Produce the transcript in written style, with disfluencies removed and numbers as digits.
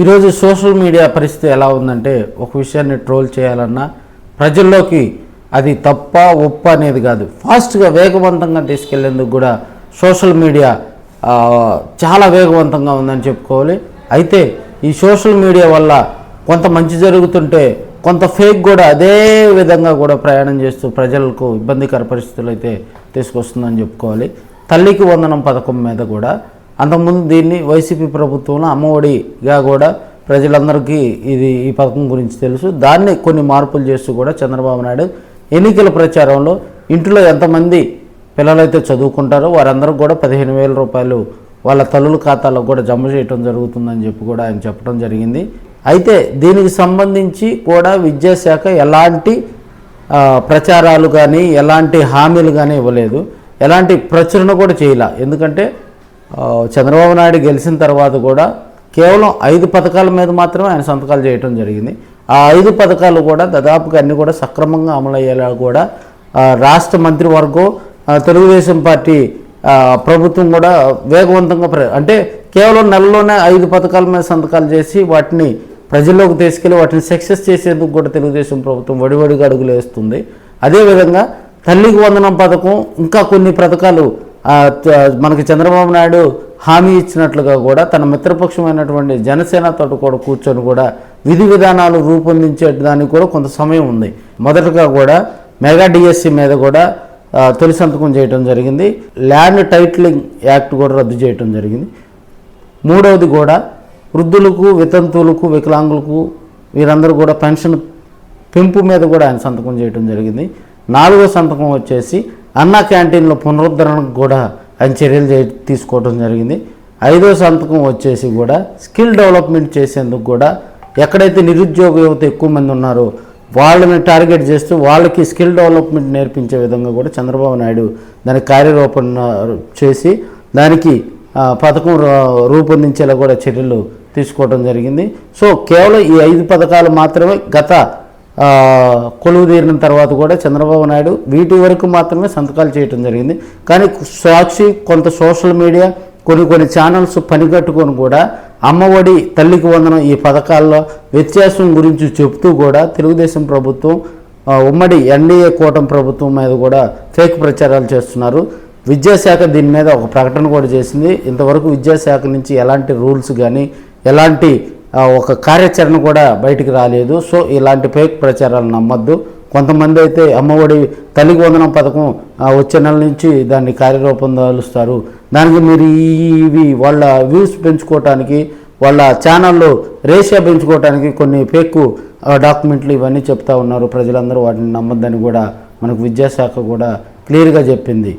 ఈరోజు social media పరిస్థితి ఎలా ఉందంటే ఒక విషయాన్ని ట్రోల్ చేయాలన్నా ప్రజల్లోకి అది తప్ప ఒప్ప అనేది కాదు, ఫాస్ట్గా వేగవంతంగా తీసుకెళ్లేందుకు కూడా సోషల్ మీడియా చాలా వేగవంతంగా ఉందని చెప్పుకోవాలి. అయితే ఈ సోషల్ మీడియా వల్ల కొంత మంచి జరుగుతుంటే కొంత ఫేక్ కూడా అదే విధంగా కూడా ప్రయాణం చేస్తూ ప్రజలకు ఇబ్బందికర పరిస్థితులు అయితే తీసుకొస్తుందని చెప్పుకోవాలి. తల్లికి వందనం పథకం మీద కూడా అంతకుముందు దీన్ని వైసీపీ ప్రభుత్వంలో అమ్మఒడిగా కూడా ప్రజలందరికీ ఈ పథకం గురించి తెలుసు. దాన్ని కొన్ని మార్పులు చేస్తూ కూడా చంద్రబాబు నాయుడు ఎన్నికల ప్రచారంలో ఇంట్లో ఎంతమంది పిల్లలైతే చదువుకుంటారో వారందరూ కూడా 15,000 రూపాయలు వాళ్ళ తల్లుల ఖాతాలో కూడా జమ చేయడం జరుగుతుందని చెప్పి కూడా ఆయన చెప్పడం జరిగింది. అయితే దీనికి సంబంధించి కూడా విద్యాశాఖ ఎలాంటి ప్రచారాలు కానీ ఎలాంటి హామీలు కానీ ఇవ్వలేదు, ఎలాంటి ప్రచురణ కూడా చేయాల. ఎందుకంటే చంద్రబాబు నాయుడు గెలిచిన తర్వాత కూడా కేవలం 5 పథకాల మీద మాత్రమే ఆయన సంతకాలు చేయడం జరిగింది. ఆ 5 పథకాలు కూడా దాదాపుగా అన్నీ కూడా సక్రమంగా అమలయ్యేలా కూడా రాష్ట్ర మంత్రివర్గం తెలుగుదేశం పార్టీ ప్రభుత్వం కూడా వేగవంతంగా అంటే కేవలం నెలలోనే 5 పథకాల మీద సంతకాలు చేసి వాటిని ప్రజల్లోకి తీసుకెళ్ళి వాటిని సక్సెస్ చేసేందుకు కూడా తెలుగుదేశం ప్రభుత్వం వడివడిగా అడుగులు వేస్తుంది. అదేవిధంగా తల్లికి వందనం పథకం ఇంకా కొన్ని పథకాలు మనకి చంద్రబాబు నాయుడు హామీ ఇచ్చినట్లుగా కూడా తన మిత్రపక్షమైనటువంటి జనసేనతో కూడా కూర్చొని కూడా విధి విధానాలు రూపొందించేదానికి కూడా కొంత సమయం ఉంది. మొదటగా కూడా మెగా డిఎస్సి మీద కూడా తొలి సంతకం చేయడం జరిగింది. ల్యాండ్ టైటిలింగ్ యాక్ట్ కూడా రద్దు చేయడం జరిగింది. మూడవది కూడా వృద్ధులకు, వితంతువులకు, వికలాంగులకు వీరందరూ కూడా పెన్షన్ పెంపు మీద కూడా ఆయన సంతకం చేయడం జరిగింది. 4వ సంతకం వచ్చేసి అన్నా క్యాంటీన్ల పునరుద్ధరణకు కూడా ఆయన చర్యలు తీసుకోవడం జరిగింది. 5వ సంతకం వచ్చేసి కూడా స్కిల్ డెవలప్మెంట్ చేసేందుకు కూడా ఎక్కడైతే నిరుద్యోగ యువత ఎక్కువ మంది ఉన్నారో వాళ్ళని టార్గెట్ చేస్తూ వాళ్ళకి స్కిల్ డెవలప్మెంట్ నేర్పించే విధంగా కూడా చంద్రబాబు నాయుడు దానికి కార్యరూపణ చేసి దానికి పథకం రూపొందించేలా కూడా చర్యలు తీసుకోవడం జరిగింది. సో కేవలం ఈ 5 పథకాలు మాత్రమే గత కొలువు తీరిన తర్వాత కూడా చంద్రబాబు నాయుడు వీటి వరకు మాత్రమే సంతకాలు చేయడం జరిగింది. కానీ సాక్షి, కొంత సోషల్ మీడియా, కొన్ని ఛానల్స్ పనిగట్టుకొని కూడా అమ్మఒడి, తల్లికి వందనం ఈ పథకాల్లో వ్యత్యాసం గురించి చెప్తూ కూడా తెలుగుదేశం ప్రభుత్వం ఉమ్మడి ఎన్డీఏ కూటమి ప్రభుత్వం మీద కూడా ఫేక్ ప్రచారాలు చేస్తున్నారు. విద్యాశాఖ దీని మీద ఒక ప్రకటన కూడా చేసింది. ఇంతవరకు విద్యాశాఖ నుంచి ఎలాంటి రూల్స్ కానీ ఎలాంటి ఒక కార్యాచరణ కూడా బయటికి రాలేదు. సో ఇలాంటి ఫేక్ ప్రచారాలు నమ్మద్దు. కొంతమంది అయితే అమ్మఒడి, తల్లికి వందనం పథకం వచ్చే నెల నుంచి దాన్ని కార్యరూపం దాలుస్తారు, దానికి మీరు ఇవి వాళ్ళ వ్యూస్ పెంచుకోవటానికి, వాళ్ళ ఛానల్లో రేషియా పెంచుకోవటానికి కొన్ని ఫేక్ డాక్యుమెంట్లు ఇవన్నీ చెప్తా ఉన్నారు. ప్రజలందరూ వాటిని నమ్మద్దని కూడా మనకు విద్యాశాఖ కూడా క్లియర్గా చెప్పింది.